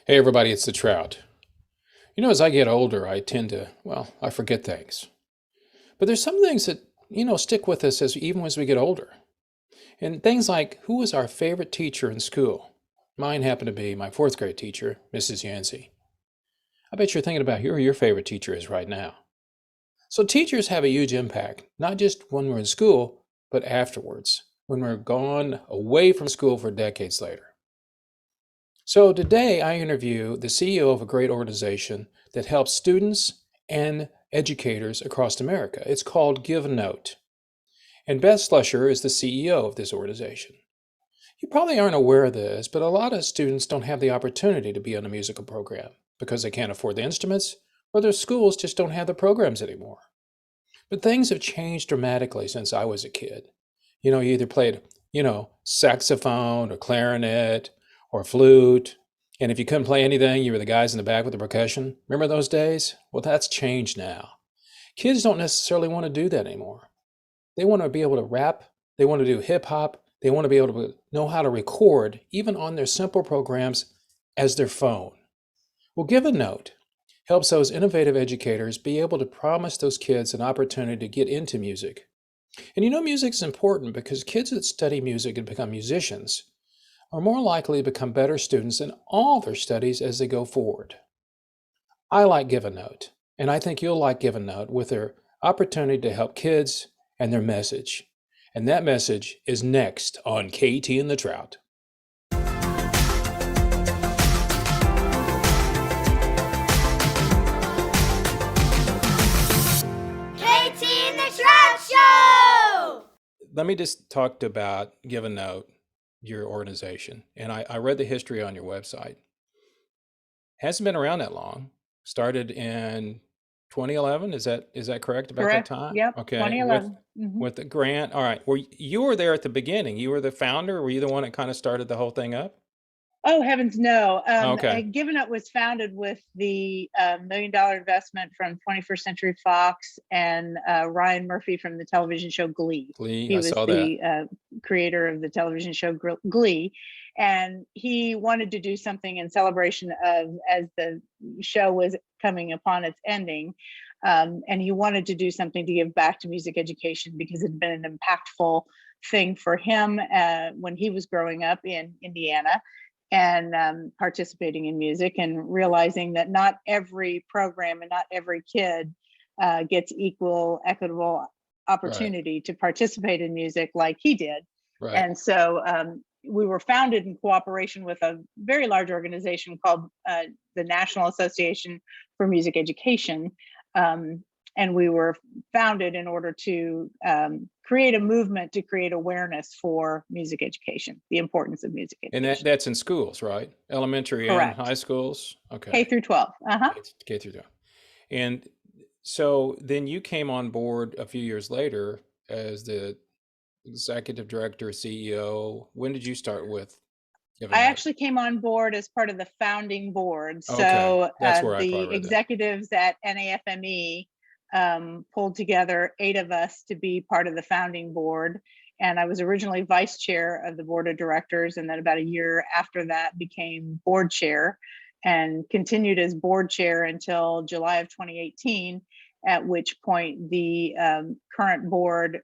Hey everybody, it's the Trout. As I get older, I tend to, I forget things. But there's some things that, stick with us even as we get older. And things like who was our favorite teacher in school? Mine happened to be my fourth grade teacher, Mrs. Yancey. I bet you're thinking about who your favorite teacher is right now. So teachers have a huge impact, not just when we're in school, but afterwards, when we're gone away from school for decades later. So today I interview the CEO of a great organization that helps students and educators across America. It's called Give a Note. And Beth Slusher is the CEO of this organization. You probably aren't aware of this, but a lot of students don't have the opportunity to be on a musical program because they can't afford the instruments or their schools just don't have the programs anymore. But things have changed dramatically since I was a kid. You either played, saxophone or clarinet or flute. And if you couldn't play anything, you were the guys in the back with the percussion. Remember those days? Well, that's changed now. Kids don't necessarily want to do that anymore. They want to be able to rap, they want to do hip hop, they want to be able to know how to record, even on their simple programs as their phone. Well, Give a Note helps those innovative educators be able to promise those kids an opportunity to get into music. And music is important because kids that study music and become musicians are more likely to become better students in all their studies as they go forward. I like Give a Note, and I think you'll like Give a Note with their opportunity to help kids and their message. And that message is next on KT and the Trout. KT and the Trout Show! Let me just talk about Give a Note, your organization. And I read the history on your website. Hasn't been around that long. Started in 2011. Is that correct about that Correct. time? Yep. Okay. With 2011. Mhm. with the grant. All right. You were there at the beginning? You were the founder? Were you the one that kind of started the whole thing up? Oh, heavens, no. Okay. Given Up was founded with the $1 million investment from 21st Century Fox and Ryan Murphy from the television show Glee. Glee, He I was saw that. the creator of the television show Glee. And he wanted to do something in celebration of, as the show was coming upon its ending. And he wanted to do something to give back to music education because it had been an impactful thing for him when he was growing up in Indiana and participating in music and realizing that not every program and not every kid gets equal, equitable Right. opportunity to participate in music like he did. Right. And so we were founded in cooperation with a very large organization called the National Association for Music Education. And we were founded in order to create a movement to create awareness for music education, the importance of music And education. that's in schools, right? Elementary and high Correct. schools? K Okay. through 12. Uh-huh. K through 12. And so then you came on board a few years later as the executive director, CEO. When did you start with Give a I Note? actually came on board as part of the founding board. Okay. So That's where I the probably read that. executives at NAFME pulled together 8 of us to be part of the founding board. And I was originally vice chair of the board of directors. And then about a year after that became board chair and continued as board chair until July of 2018, at which point the current board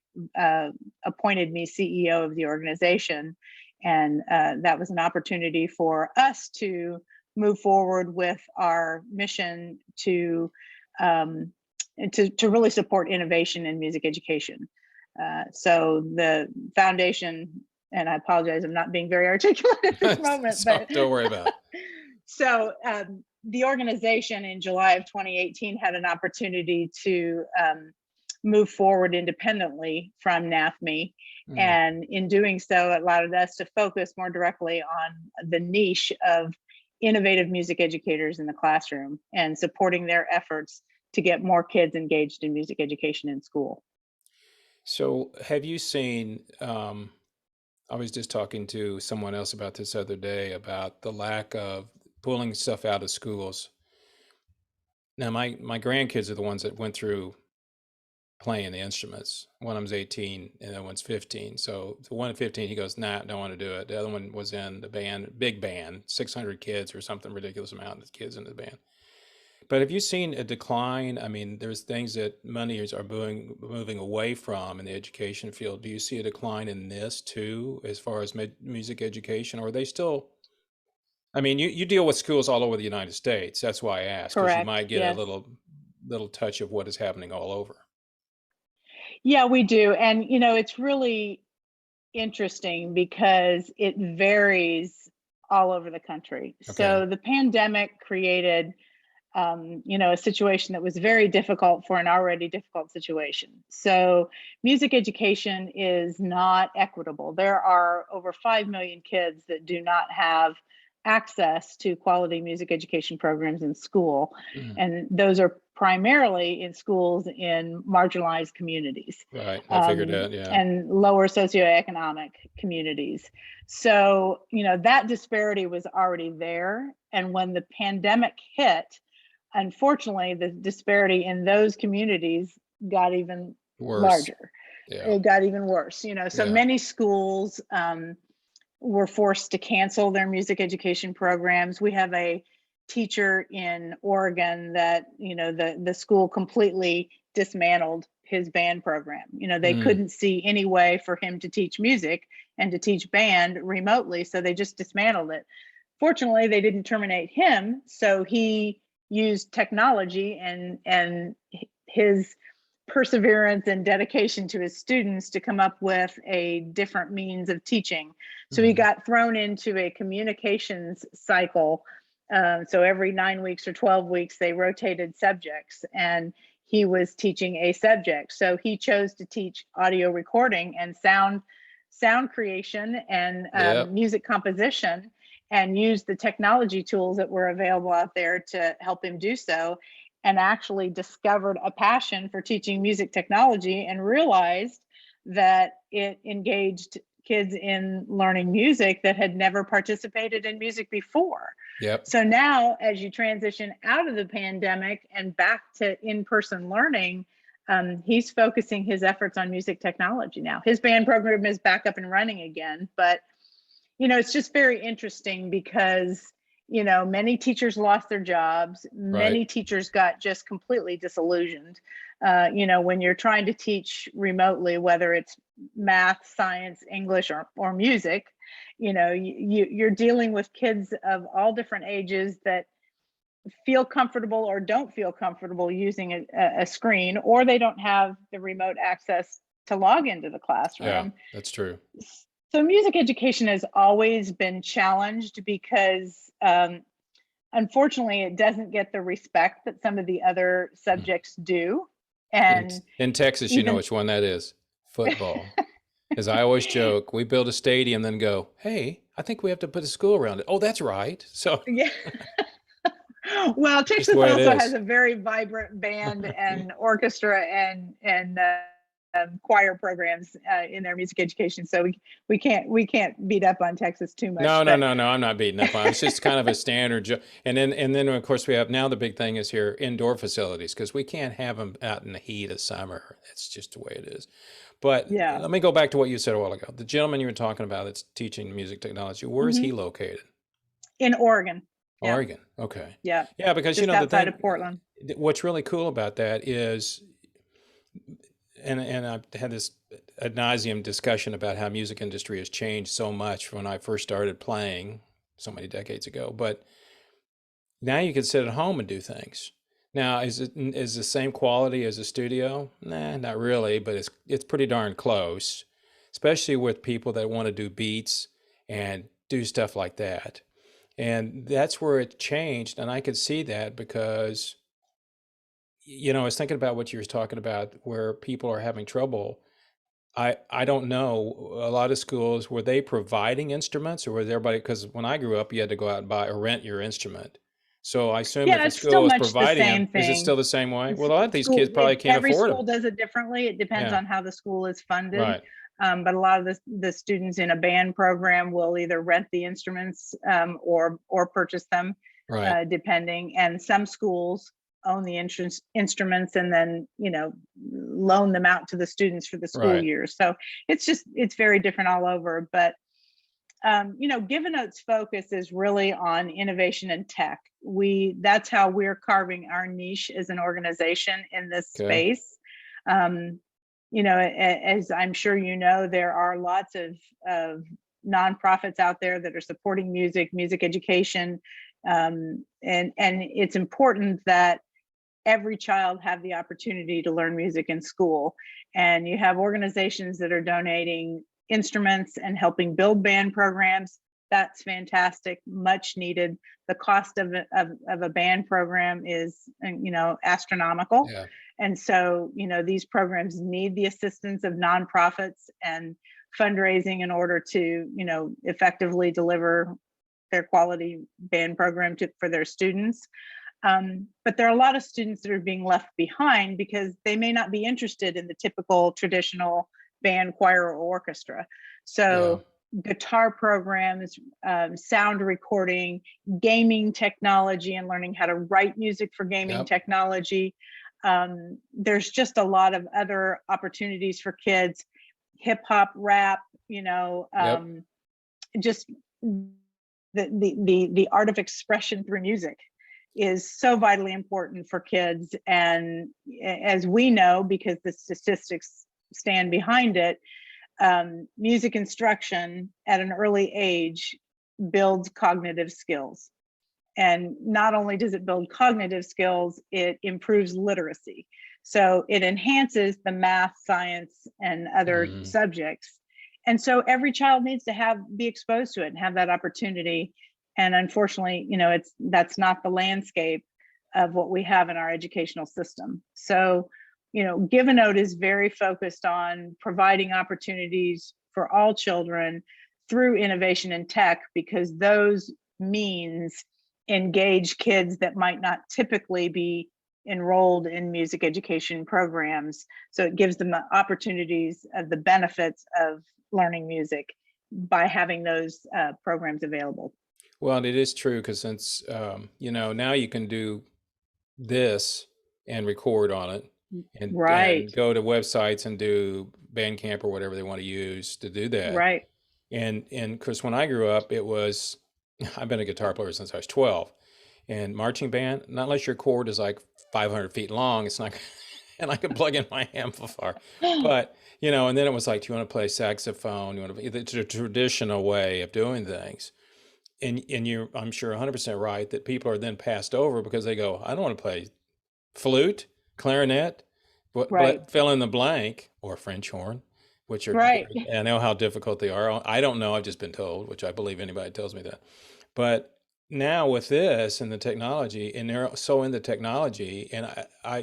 appointed me CEO of the organization. And that was an opportunity for us to move forward with our mission to really support innovation in music education. So the foundation, and I apologize, I'm not being very articulate at this moment, So but don't worry about it. so the organization in July of 2018 had an opportunity to move forward independently from NAFME. Mm. And in doing so, it allowed us to focus more directly on the niche of innovative music educators in the classroom and supporting their efforts to get more kids engaged in music education in school. So have you seen, I was just talking to someone else about this other day about the lack of pulling stuff out of schools. Now, my grandkids are the ones that went through playing the instruments. One of them's 18 and the other one's 15. So the one at 15, he goes, nah, don't want to do it. The other one was in the band, big band, 600 kids or something ridiculous amount of kids in the band. But have you seen a decline? I mean, there's things that money are moving away from in the education field. Do you see a decline in this too, as far as music education? Or are they still, I mean, you deal with schools all over the United States. That's why I asked, because you Correct. might get a Yes. little touch of what is happening all over. Yeah, we do. And, it's really interesting because it varies all over the country. Okay. So the pandemic created, a situation that was very difficult for an already difficult situation. So music education is not equitable. There are over 5 million kids that do not have access to quality music education programs in school. Mhm. And those are primarily in schools in marginalized communities, Right. I figured that. Yeah. and lower socioeconomic communities. So, that disparity was already there. And when the pandemic hit, unfortunately, the disparity in those communities got even Worse. larger. Yeah. It got even worse. So Yeah. many schools were forced to cancel their music education programs. We have a teacher in Oregon that, the school completely dismantled his band program. They Mm. couldn't see any way for him to teach music and to teach band remotely, so they just dismantled it. Fortunately, they didn't terminate him, so he used technology and his perseverance and dedication to his students to come up with a different means of teaching. So he Mhm. got thrown into a communications cycle. So every 9 weeks or 12 weeks, they rotated subjects, and he was teaching a subject. So he chose to teach audio recording and sound creation and Yep. music composition, and used the technology tools that were available out there to help him do so, and actually discovered a passion for teaching music technology and realized that it engaged kids in learning music that had never participated in music before. Yep. So now, as you transition out of the pandemic and back to in-person learning, he's focusing his efforts on music technology now. His band program is back up and running again, but it's just very interesting because, many teachers lost their jobs. Right. Many teachers got just completely disillusioned. When you're trying to teach remotely, whether it's math, science, English, or music, you're dealing with kids of all different ages that feel comfortable or don't feel comfortable using a screen, or they don't have the remote access to log into the Yeah, classroom. that's true. So music education has always been challenged because, unfortunately, it doesn't get the respect that some of the other Mm. subjects do. In And in Texas, you know even which one that is. Football. As I always joke, we build a stadium, then go, hey, I think we have to put a school around it. Oh, that's right. So yeah. Well, just the Texas way it also has is. a very vibrant band and orchestra and choir programs in their music education. So we can't beat up on Texas too much. No, no, But no, no. I'm not beating up on it. It's just kind of a standard joke. And then of course we have now the big thing is here indoor facilities because we can't have them out in the heat of summer. That's just the way it is. But yeah, let me go back to what you said a while ago. The gentleman you were talking about that's teaching music technology, where is he hmm located? in Oregon. Yeah, Oregon. Okay. yeah, Yeah, because just the outside of thing, Portland. what's really cool about that is, and I've had this ad nauseum discussion about how music industry has changed so much from when I first started playing so many decades ago. But now you can sit at home and do things. Now, is the same quality as a studio? Nah, not really, but it's pretty darn close, especially with people that want to do beats and do stuff like that. And that's where it changed. And I could see that because, I was thinking about what you were talking about, where people are having trouble. I don't know. A lot of schools, were they providing instruments or was everybody, because when I grew up, you had to go out and buy or rent your instrument. So I assume if Yeah, a it's still school is much the providing them, same is it thing. still the same way? It's Well, a lot of these kids school, probably can't every afford school them. does it differently. It depends Yeah, on how the school is funded. right, But a lot of the students in a band program will either rent the instruments or purchase them, right. depending. And some schools own the instruments and then, loan them out to the students for the school Right. year. So it's very different all over. But GiveNote's focus is really on innovation and tech. That's how we're carving our niche as an organization in this Okay. space. As I'm sure there are lots of nonprofits out there that are supporting music education, and it's important that every child have the opportunity to learn music in school. And you have organizations that are donating instruments and helping build band programs. That's fantastic, much needed. The cost of a band program is, astronomical. Yeah. And so, these programs need the assistance of nonprofits and fundraising in order to, effectively deliver their quality band program for their students. But there are a lot of students that are being left behind because they may not be interested in the typical traditional band, choir, or orchestra. So guitar programs, sound recording, gaming technology, and learning how to write music for gaming technology. There's just a lot of other opportunities for kids. Hip hop, rap, just the art of expression through music is so vitally important for kids. And as we know, because the statistics stand behind it, music instruction at an early age builds cognitive skills. And not only does it build cognitive skills, it improves literacy. So it enhances the math, science, and other subjects. And so every child needs to be exposed to it and have that opportunity. And unfortunately, that's not the landscape of what we have in our educational system. So, GiveNote is very focused on providing opportunities for all children through innovation and tech, because those means engage kids that might not typically be enrolled in music education programs. So it gives them opportunities of the benefits of learning music by having those programs available. Well, and it is true because since, now you can do this and record on it and go to websites and do Bandcamp or whatever they want to use to do that. Right. And because when I grew up, I've been a guitar player since I was 12. And marching band, not unless your cord is like 500 feet long, it's not, and I can plug in my amplifier. But, and then it was like, do you want to play saxophone? It's a traditional way of doing things. And I'm sure 100% right that people are then passed over because they go, I don't want to play flute, clarinet, but fill in the blank, or French horn, which are, I know how difficult they are. I don't know, I've just been told, which I believe anybody tells me that. But now with this and the technology, and they're so into technology, and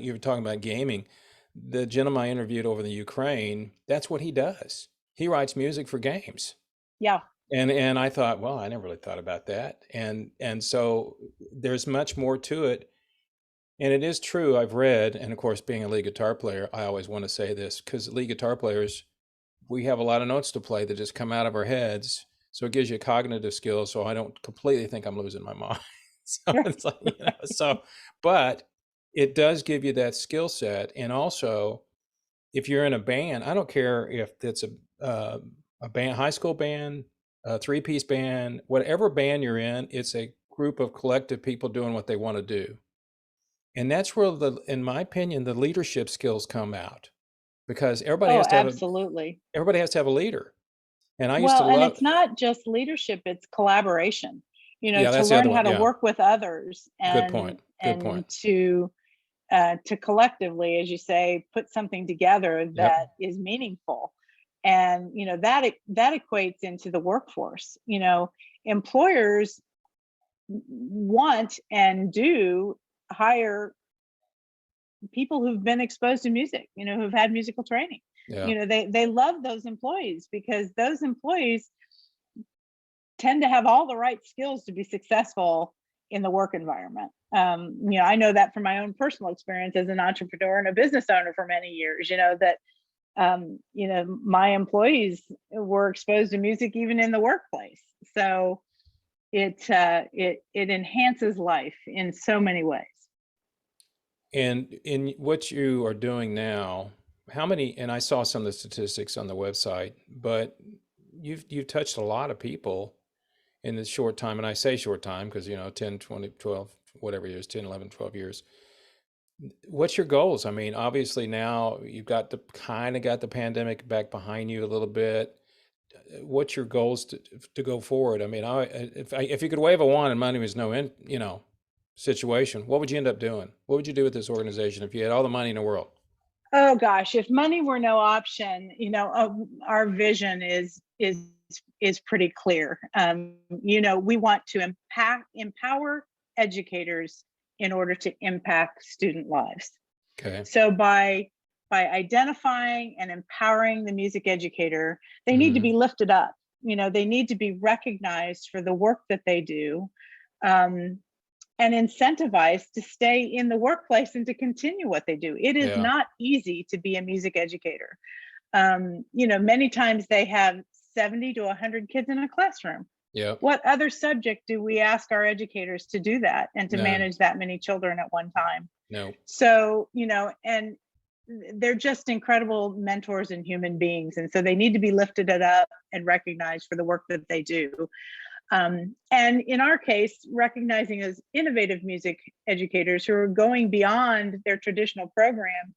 you were talking about gaming, the gentleman I interviewed over in the Ukraine, that's what he does. He writes music for games. Yeah. And I thought, well, I never really thought about that. And so there's much more to it. And it is true, I've read, and of course, being a lead guitar player, I always want to say this, because lead guitar players, we have a lot of notes to play that just come out of our heads. So it gives you cognitive skills. So I don't completely think I'm losing my mind. So it's like, but it does give you that skill set. And also, if you're in a band, I don't care if it's a band, high school band, a three-piece band, whatever band you're in, it's a group of collective people doing what they want to do. And that's where in my opinion, the leadership skills come out, because everybody has to have everybody has to have a leader. And I used to love. And it's not just leadership, it's collaboration, Yeah, to learn how to work with others and, Good point. to collectively, as you say, put something together that is meaningful. And, that equates into the workforce. Employers want and do hire people who've been exposed to music, who've had musical training. They love those employees because those employees tend to have all the right skills to be successful in the work environment. I know that from my own personal experience as an entrepreneur and a business owner for many years, that my employees were exposed to music even in the workplace. So it enhances life in so many ways. And in what you are doing now, how many, and I saw some of the statistics on the website, but you've touched a lot of people in this short time. And I say short time because, 10, 20, 12, whatever years, 10, 11, 12 years. What's your goals? I mean, obviously now you've got the kind of got the pandemic back behind you a little bit. What's your goals to go forward? I mean, if you could wave a wand and money was no situation, what would you end up doing? What would you do with this organization if you had all the money in the world? Oh gosh, if money were no option, our vision is pretty clear. We want to empower educators in order to impact student lives. Okay. So by identifying and empowering the music educator, they need to be lifted up. They need to be recognized for the work that they do, and incentivized to stay in the workplace and to continue what they do. It is Yeah. not easy to be a music educator. Many times they have 70 to 100 kids in a classroom. Yeah. What other subject do we ask our educators to do that and to None. manage that many children at one time? No. So, and they're just incredible mentors and human beings. And so they need to be lifted up and recognized for the work that they do. And in our case, recognizing as innovative music educators who are going beyond their traditional program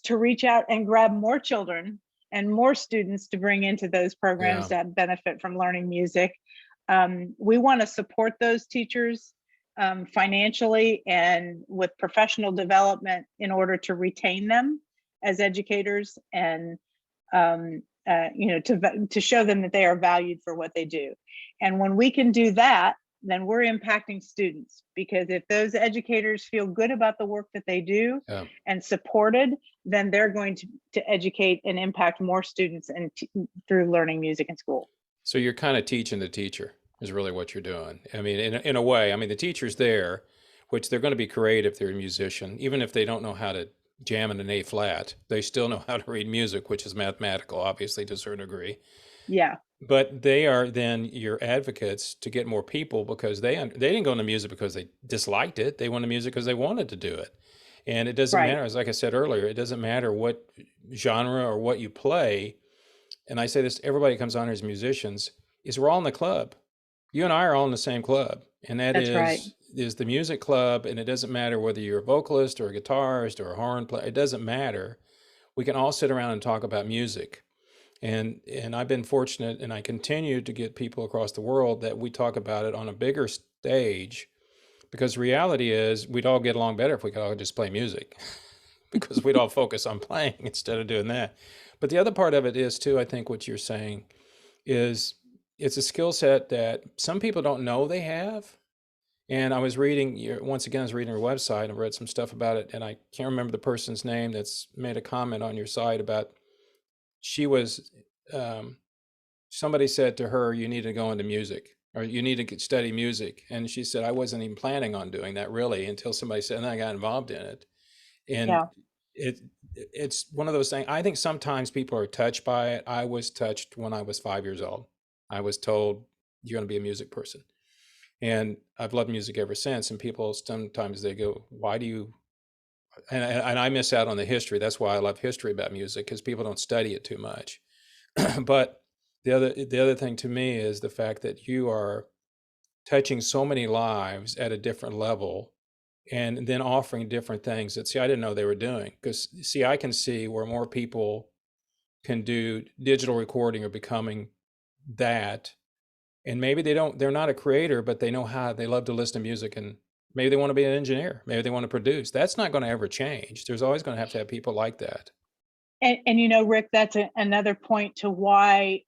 to reach out and grab more children and more students to bring into those programs that benefit from learning music. We want to support those teachers financially and with professional development in order to retain them as educators and to show them that they are valued for what they do. And when we can do that, then we're impacting students, because if those educators feel good about the work that they do and supported, then they're going to educate and impact more students and through learning music in school. So you're kind of teaching the teacher is really what you're doing. I mean, in a way, I mean, the teacher's there, which they're going to be creative. They're a musician, even if they don't know how to jam in an A flat, they still know how to read music, which is mathematical, obviously, to a certain degree. Yeah. But they are then your advocates to get more people, because they didn't go into music because they disliked it. They went to music because they wanted to do it. And it doesn't matter, as like I said earlier, it doesn't matter what genre or what you play. And I say this to everybody who comes on here as musicians, is we're all in the club. You and I are all in the same club. And That's right. is the music club. And it doesn't matter whether you're a vocalist or a guitarist or a horn player. It doesn't matter. We can all sit around and talk about music. And I've been fortunate, and I continue to get people across the world that we talk about it on a bigger stage, because reality is we'd all get along better if we could all just play music because we'd all focus on playing instead of doing that. But the other part of it is too, I think what you're saying is it's a skill set that some people don't know they have. And I was reading, once again, I was reading your website and read some stuff about it. And I can't remember the person's name that's made a comment on your site about, she was, somebody said to her, you need to go into music, or you need to study music. And she said, I wasn't even planning on doing that really until somebody said, and then I got involved in it. And it's one of those things. I think sometimes people are touched by it. I was touched when I was 5 years old. I was told, you're going to be a music person. And I've loved music ever since. And people sometimes they go, why do you, and I miss out on the history. That's why I love history about music, because people don't study it too much. But the other thing to me is the fact that you are touching so many lives at a different level, and then offering different things that, see, I didn't know they were doing. Because, see, I can see where more people can do digital recording or becoming that. And maybe they're not a creator, but they know how, they love to listen to music, and maybe they want to be an engineer. Maybe they want to produce. That's not going to ever change. There's always going to have people like that. And Rick, that's another point to why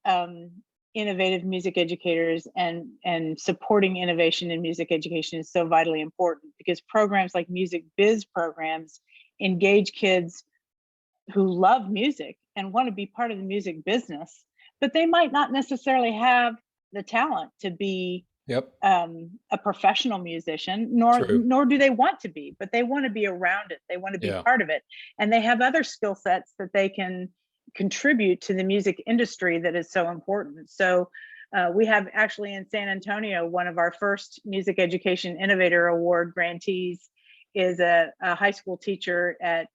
innovative music educators and supporting innovation in music education is so vitally important, because programs like music biz programs engage kids who love music and want to be part of the music business, but they might not necessarily have the talent to be a professional musician, nor do they want to be, but they want to be around it. They want to be part of it. And they have other skill sets that they can contribute to the music industry that is so important. So we have actually in San Antonio, one of our first Music Education Innovator Award grantees is a high school teacher at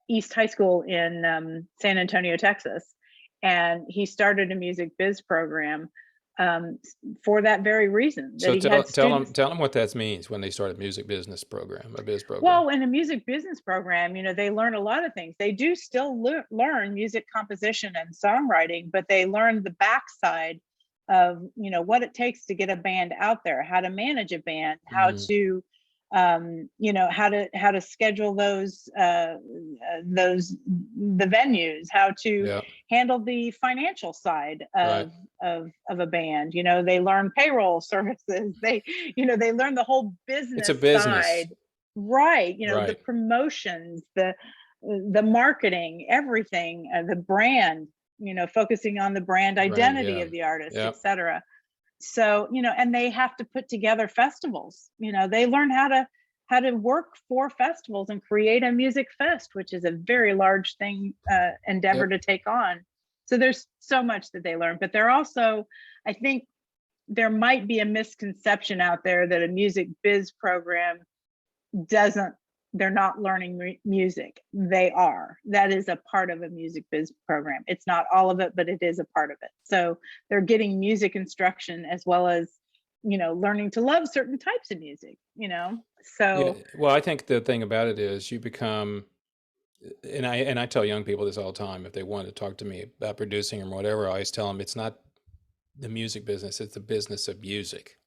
East High School in San Antonio, Texas. And he started a music biz program for that very reason, that So he had students. tell them what that means when they start a music business program, a biz program. Well, in a music business program, they learn a lot of things. They do still learn music composition and songwriting, but they learn the backside of, what it takes to get a band out there, how to manage a band, how to, how to schedule the venues, how to handle the financial side of a band. They learn payroll services. They learn the whole business. It's a business side. Right. The promotions, the marketing, everything, the brand, focusing on the brand identity of the artist, etc. So, and they have to put together festivals. They learn how to work for festivals and create a music fest, which is a very large thing, endeavor to take on. So there's so much that they learn, but they're also, I think there might be a misconception out there that a music biz program they're not learning music. They are. That is a part of a music biz program. It's not all of it, but it is a part of it. So they're getting music instruction as well as, learning to love certain types of music, so. Well, I think the thing about it is you become, and I tell young people this all the time, if they want to talk to me about producing or whatever, I always tell them it's not the music business, it's the business of music.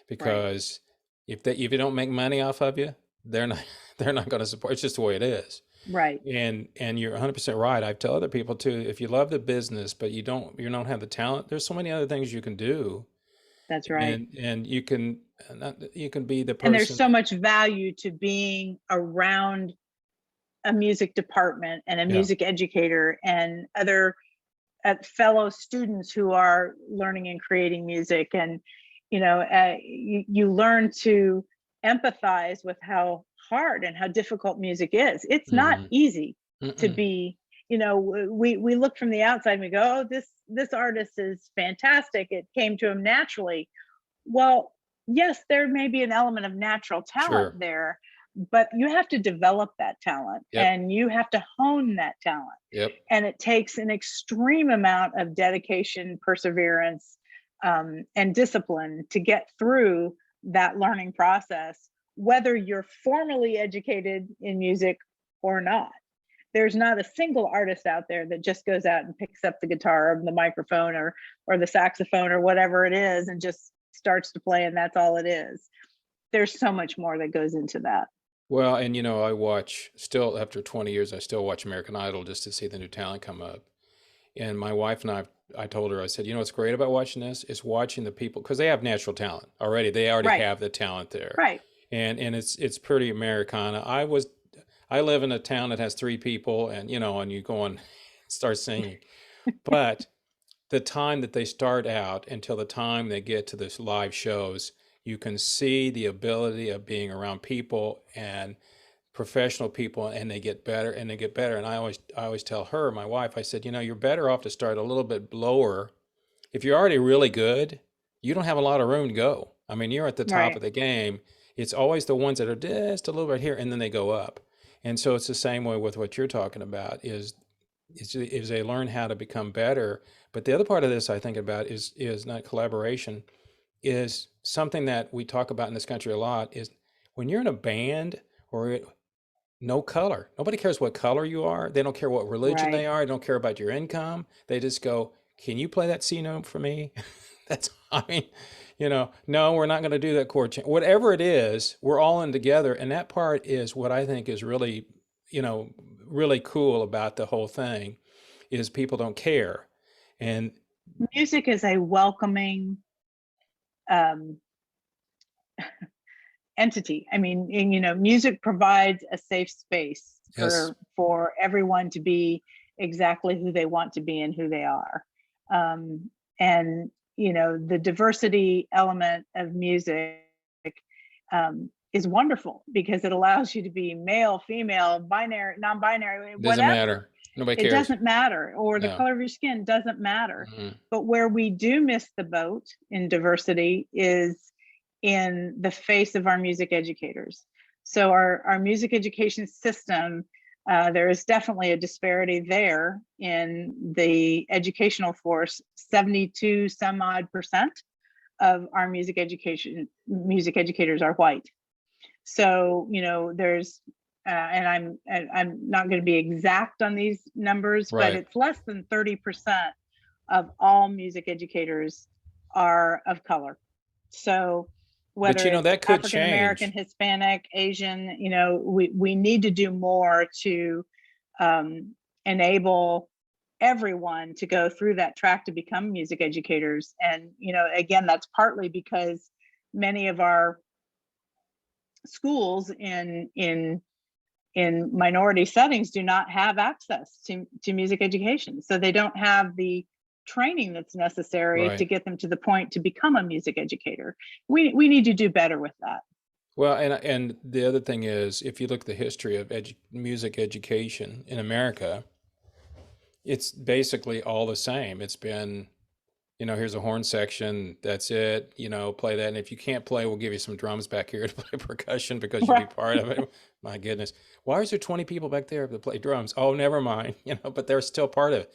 Because if you don't make money off of you, they're not going to support. It's just the way it is. Right. And you're 100% right. I tell other people too, if you love the business but you don't have the talent, there's so many other things you can do. That's right. And you can be the person. And there's so much value to being around a music department and a music educator and other fellow students who are learning and creating music. And you learn to empathize with how hard and how difficult music is. It's not easy to be, we look from the outside and we go, oh, this artist is fantastic. It came to him naturally. Well, yes, there may be an element of natural talent there, but you have to develop that talent and you have to hone that talent. And it takes an extreme amount of dedication, perseverance, and discipline to get through that learning process, whether you're formally educated in music or not. There's not a single artist out there that just goes out and picks up the guitar or the microphone or the saxophone or whatever it is and just starts to play and that's all it is. There's so much more that goes into that. Well, and I watch, still after 20 years, I still watch American Idol just to see the new talent come up. And my wife and I told her, I said, what's great about watching this is watching the people, because they have natural talent already. They already have the talent there. Right. And it's pretty Americana. I live in a town that has 3 people and, and you go and start singing. But the time that they start out until the time they get to this live shows, you can see the ability of being around people and professional people, and they get better and they get better. And I always tell her, my wife, I said, you're better off to start a little bit lower. If you're already really good, you don't have a lot of room to go. I mean, you're at the top of the game. It's always the ones that are just a little bit here and then they go up. And so it's the same way with what you're talking about is they learn how to become better. But the other part of this I think about is not collaboration, is something that we talk about in this country a lot, is when you're in a band or no color. Nobody cares what color you are. They don't care what religion they are. They don't care about your income. They just go, can you play that C note for me? No, we're not going to do that chord change. Whatever it is, we're all in together. And that part is what I think is really, really cool about the whole thing, is people don't care. And music is a welcoming entity. I mean, music provides a safe space for everyone to be exactly who they want to be and who they are. And the diversity element of music is wonderful because it allows you to be male, female, binary, non-binary, whatever. Doesn't matter. Nobody cares. It doesn't matter, or the color of your skin doesn't matter. But where we do miss the boat in diversity is in the face of our music educators. So our music education system, there is definitely a disparity there in the educational force. 72 some odd percent of our music educators are white. So, there's, and I'm not going to be exact on these numbers, but Right. it's less than 30% of all music educators are of color. So But whether it's that could African American, change. Hispanic, Asian, we need to do more to enable everyone to go through that track to become music educators. And again, that's partly because many of our schools in minority settings do not have access to music education, so they don't have the training that's necessary to Right. get them to the point to become a music educator. We need to do better with that. Well, and the other thing is, if you look at the history of music education in America, it's basically all the same. It's been, here's a horn section, that's it, play that. And if you can't play, we'll give you some drums back here to play percussion because you'll be Right. part of it. My goodness. Why is there 20 people back there to play drums? Oh, never mind, but they're still part of it.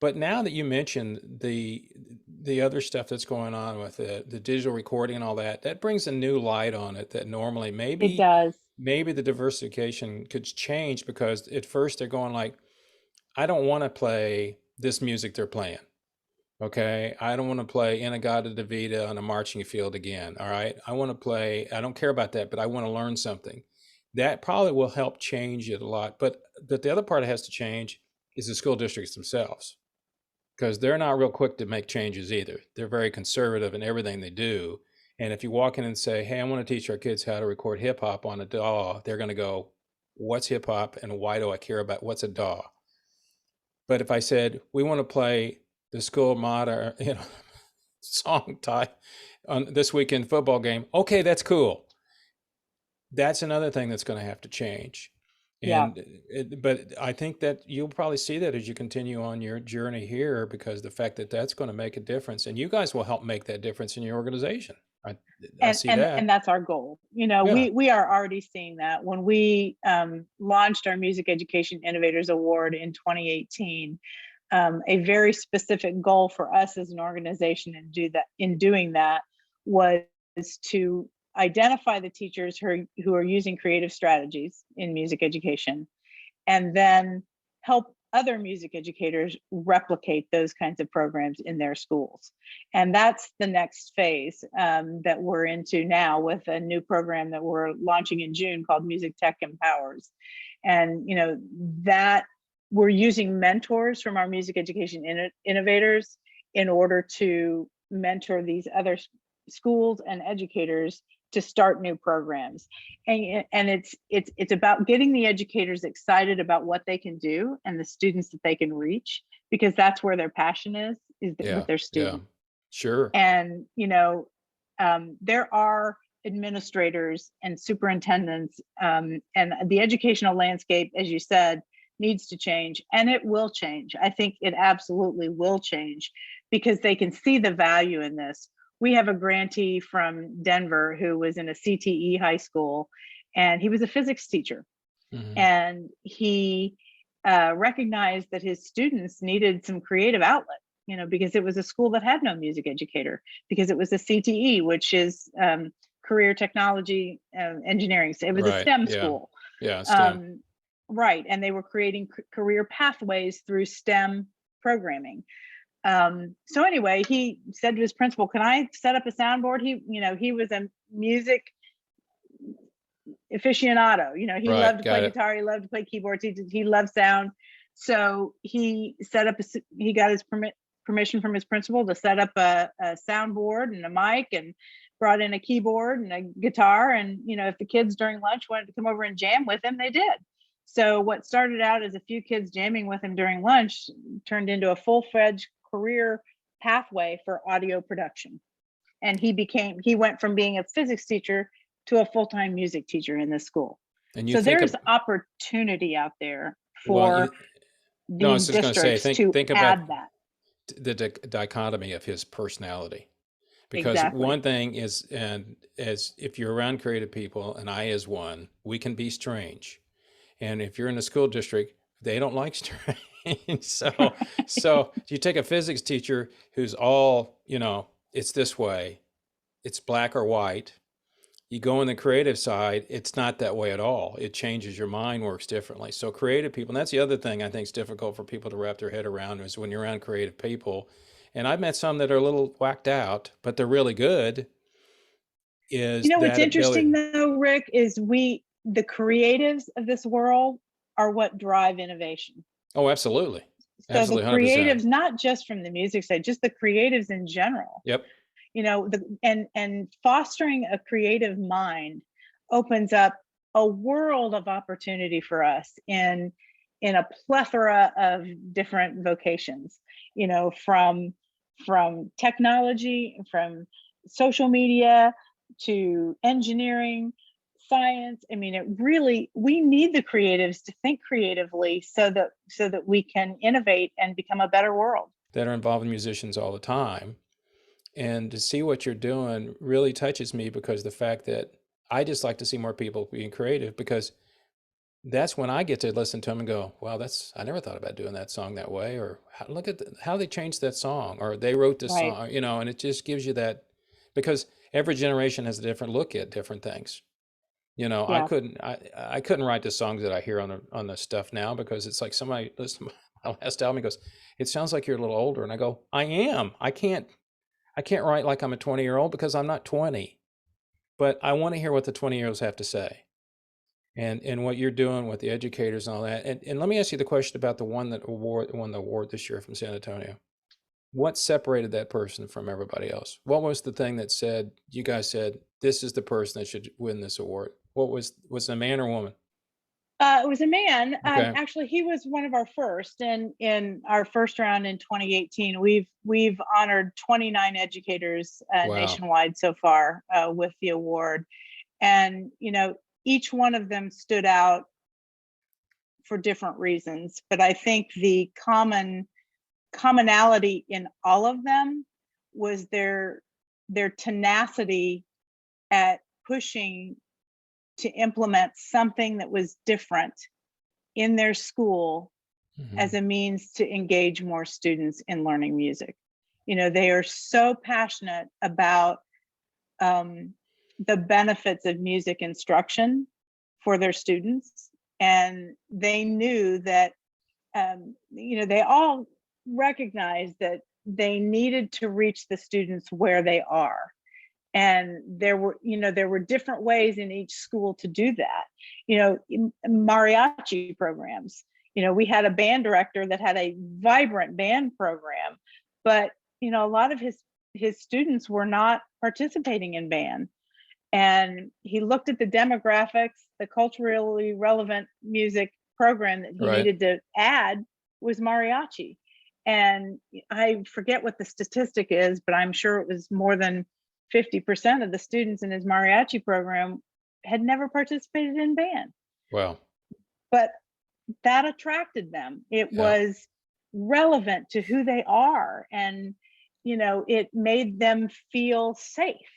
But now that you mentioned the other stuff that's going on with the digital recording and all that, that brings a new light on it that normally It maybe does. maybe the diversification could change, because at first they're going like, I don't want to play this music they're playing. Okay, I don't want to play Inagata Davida on a marching field again. All right, I want to play, I don't care about that, but I want to learn something. That probably will help change it a lot. But the other part that has to change is the school districts themselves, because they're not real quick to make changes either. They're very conservative in everything they do. And if you walk in and say, hey, I want to teach our kids how to record hip hop on a DAW, they're going to go, what's hip hop and why do I care about what's a DAW? But if I said, we want to play the school motto, song type on this weekend football game, okay, that's cool. That's another thing that's going to have to change. Yeah. But I think that you'll probably see that as you continue on your journey here, because the fact that that's going to make a difference, and you guys will help make that difference in your organization. I see And that. that's our goal. Yeah. We are already seeing that. When we launched our Music Education Innovators Award in 2018, a very specific goal for us as an organization in doing that was to identify the teachers who are using creative strategies in music education, and then help other music educators replicate those kinds of programs in their schools. And that's the next phase that we're into now, with a new program that we're launching in June called Music Tech Empowers. And that we're using mentors from our music education innovators in order to mentor these other schools and educators to start new programs. And it's about getting the educators excited about what they can do and the students that they can reach, because that's where their passion is Yeah. with their Yeah. students. Sure. And there are administrators and superintendents, and the educational landscape, as you said, needs to change, and it will change. I think it absolutely will change, because they can see the value in this. We have a grantee from Denver who was in a CTE high school, and he was a physics teacher. Mm-hmm. And he recognized that his students needed some creative outlet, because it was a school that had no music educator, because it was a CTE, which is career technology engineering. So it was a Right. STEM Yeah. school. Yeah. STEM. Right. And they were creating career pathways through STEM programming. So anyway, he said to his principal, can I set up a soundboard? He was a music aficionado. He Right. loved to Got play it. guitar. He loved to play keyboards. He loved sound. So he got his permission from his principal to set up a soundboard and a mic, and brought in a keyboard and a guitar. And, if the kids during lunch wanted to come over and jam with him, they did. So what started out as a few kids jamming with him during lunch turned into a full-fledged career pathway for audio production. And he went from being a physics teacher to a full-time music teacher in this school. And you So think there's of, opportunity out there well, for no, I these was just going to say, districts to think about add that. the dichotomy of his personality. Because exactly. one thing is, and as if you're around creative people, and I as one, we can be strange. And if you're in a school district, they don't like strange. So you take a physics teacher who's all, it's this way, it's black or white. You go in the creative side, it's not that way at all. It changes, your mind works differently. So creative people, and that's the other thing I think is difficult for people to wrap their head around, is when you're around creative people. And I've met some that are a little whacked out, but they're really good, is What's that interesting ability. though, Rick, is the creatives of this world are what drive innovation. Oh, absolutely. So the Absolutely, 100%. creatives, not just from the music side, just the creatives in general, Yep. and fostering a creative mind opens up a world of opportunity for us in a plethora of different vocations, from technology, from social media to engineering, science. I mean, it really, we need the creatives to think creatively so that we can innovate and become a better world. That are involving musicians all the time. And to see what you're doing really touches me, because the fact that I just like to see more people being creative, because that's when I get to listen to them and go, wow, I never thought about doing that song that way. Or look at how they changed that song, or they wrote this Right. song, and it just gives you that, because every generation has a different look at different things. I Yeah. couldn't write the songs that I hear on the stuff now, because it's like somebody listen to my last album and goes, it sounds like you're a little older. And I go, I am. I can't write like I'm a 20-year-old, because I'm not 20, but I want to hear what the 20-year-olds have to say, and what you're doing with the educators and all that. And let me ask you the question about the one that won the award this year from San Antonio. What separated that person from everybody else? What was the thing that you guys said, this is the person that should win this award? What was it, a man or woman? It was a man. Okay. Actually, he was one of our first, and in our first round in 2018, we've honored 29 educators Wow. nationwide so far with the award, and each one of them stood out for different reasons. But I think the commonality in all of them was their tenacity at pushing to implement something that was different in their school Hmm. as a means to engage more students in learning music. They are so passionate about the benefits of music instruction for their students. And they knew that, they all recognized that they needed to reach the students where they are. And there were different ways in each school to do that. Mariachi programs. We had a band director that had a vibrant band program, but a lot of his students were not participating in band. And he looked at the demographics, the culturally relevant music program that he Right. needed to add was mariachi. And I forget what the statistic is, but I'm sure it was more than 50% of the students in his mariachi program had never participated in band. Wow. But that attracted them. It Yeah. was relevant to who they are. And, it made them feel safe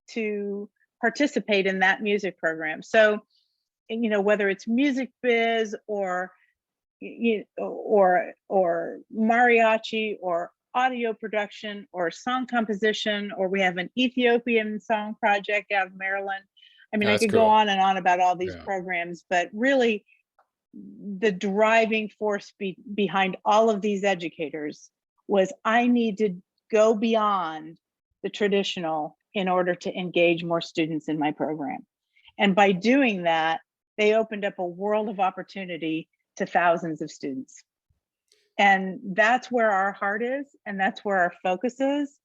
to participate in that music program. So, whether it's music biz or or mariachi or audio production or song composition, or we have an Ethiopian song project out of Maryland. I mean, I That's could go cool. on and on about all these Yeah. programs, but really the driving force behind all of these educators was I need to go beyond the traditional in order to engage more students in my program. And by doing that, they opened up a world of opportunity to thousands of students. And that's where our heart is, and that's where our focus is.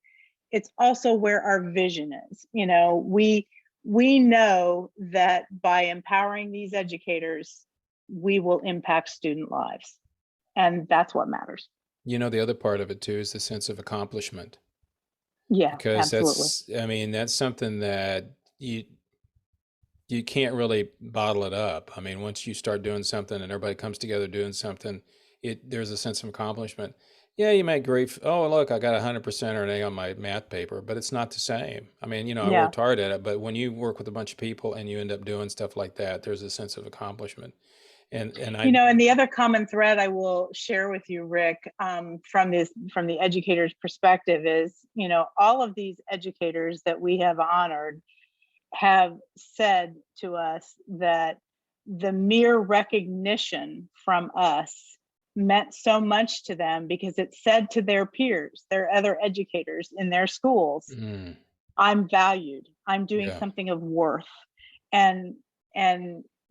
It's also where our vision is. We know that by empowering these educators, we will impact student lives. And that's what matters. The other part of it too is the sense of accomplishment, Yeah, because absolutely. that's something that you can't really bottle it up. I mean, once you start doing something and everybody comes together doing something, there's a sense of accomplishment. Yeah, you make great. Oh, look, I got 100% or an A on my math paper, but it's not the same. I mean, I Yeah. worked hard at it, but when you work with a bunch of people and you end up doing stuff like that, there's a sense of accomplishment. And I, And the other common thread I will share with you, Rick, from the educator's perspective is, all of these educators that we have honored have said to us that the mere recognition from us meant so much to them because it said to their peers, their other educators in their schools, mm, I'm valued, I'm doing yeah, something of worth. And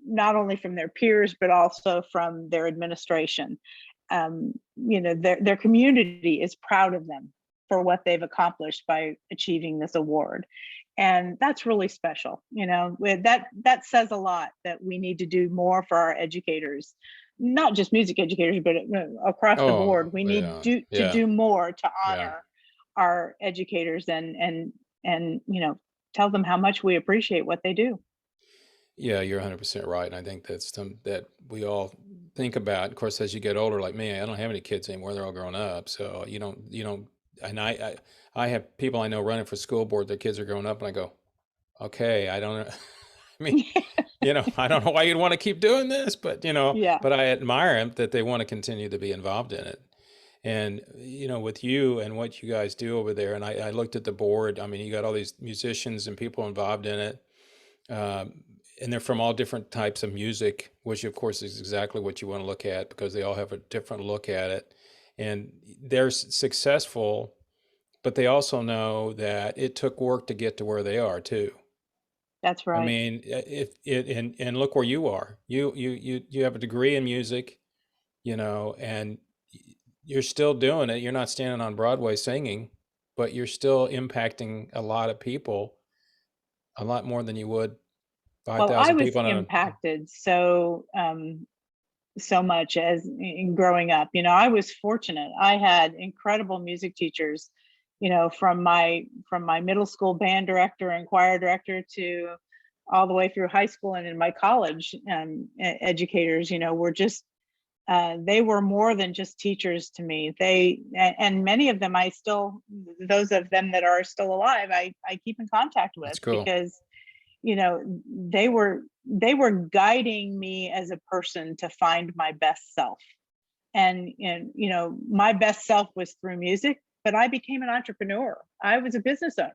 not only from their peers, but also from their administration. Their community is proud of them for what they've accomplished by achieving this award. And that's really special. That says a lot, that we need to do more for our educators, not just music educators, but across the oh, board. We need yeah, to yeah, do more to yeah. honor our educators and tell them how much we appreciate what they do. Yeah, you're 100% right. And I think that's that we all think about. Of course, as you get older, like me, I don't have any kids anymore. They're all grown up. So you don't, and I have people I know running for school board, their kids are growing up, and I go, okay, I don't know. I mean, I don't know why you'd want to keep doing this, but, Yeah. but I admire them that they want to continue to be involved in it. And, with you and what you guys do over there, and I looked at the board, I mean, you got all these musicians and people involved in it. Um, and they're from all different types of music, which of course is exactly what you want to look at because they all have a different look at it. And they're successful, but they also know that it took work to get to where they are too. That's I right. mean, if it and look where you are. You have a degree in music, and you're still doing it. You're not standing on Broadway singing, but you're still impacting a lot of people, a lot more than you would Well, I 5,000 was people on a. impacted so much as in growing up. I was fortunate. I had incredible music teachers, from my middle school band director and choir director to all the way through high school and in my college educators, were just they were more than just teachers to me. And many of them those of them that are still alive, I keep in contact with That's cool. because they were guiding me as a person to find my best self. And my best self was through music, but I became an entrepreneur. I was a business owner.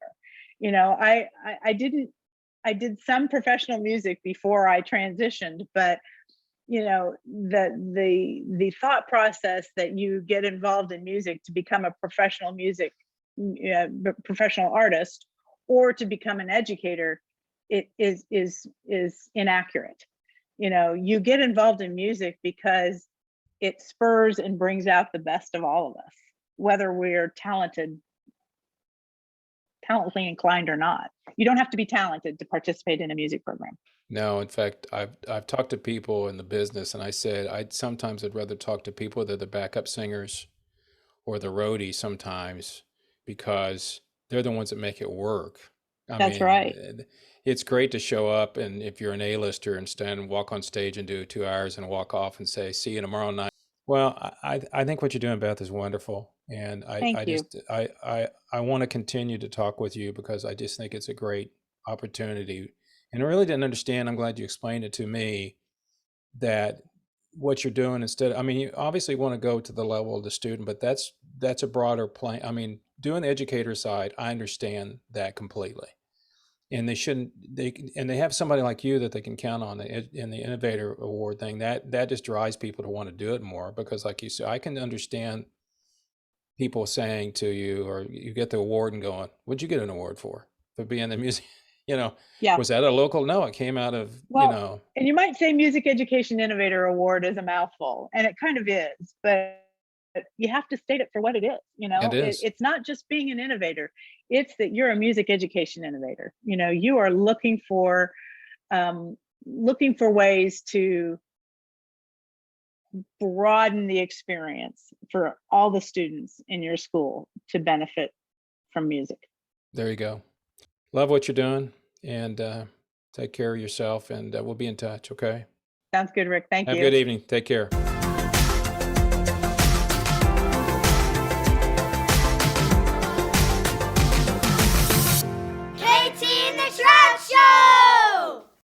I did some professional music before I transitioned, but the thought process that you get involved in music to become a professional artist, or to become an educator, it is inaccurate. You get involved in music because it spurs and brings out the best of all of us, whether we're talently inclined or not. You don't have to be talented to participate in a music program. No, in fact, I've talked to people in the business, and I said I'd rather talk to people that are the backup singers or the roadies sometimes because they're the ones that make it work. I That's mean, right. it's great to show up and if you're an A-lister and stand and walk on stage and do 2 hours and walk off and say, "See you tomorrow night." Well, I think what you're doing, Beth, is wonderful, and Thank I you. just I want to continue to talk with you because I just think it's a great opportunity. And I really didn't understand. I'm glad you explained it to me that what you're doing instead. I mean, you obviously want to go to the level of the student, but that's a broader plane. I mean, doing the educator side, I understand that completely. And they shouldn't and they have somebody like you that they can count on in the Innovator Award thing. That just drives people to want to do it more because, like you said, I can understand people saying to you, or you get the award and going, "What'd you get an award for being the music?" You know, Yeah. was that a local? No, it came out of Well, and you might say Music Education Innovator Award is a mouthful, and it kind of is, but you have to state it for what it is. It is. It's not just being an innovator; it's that you're a music education innovator. You are looking for ways to broaden the experience for all the students in your school to benefit from music. There you go. Love what you're doing, and take care of yourself, and we'll be in touch. Okay. Sounds good, Rick. Thank Have a you. good evening. Take care.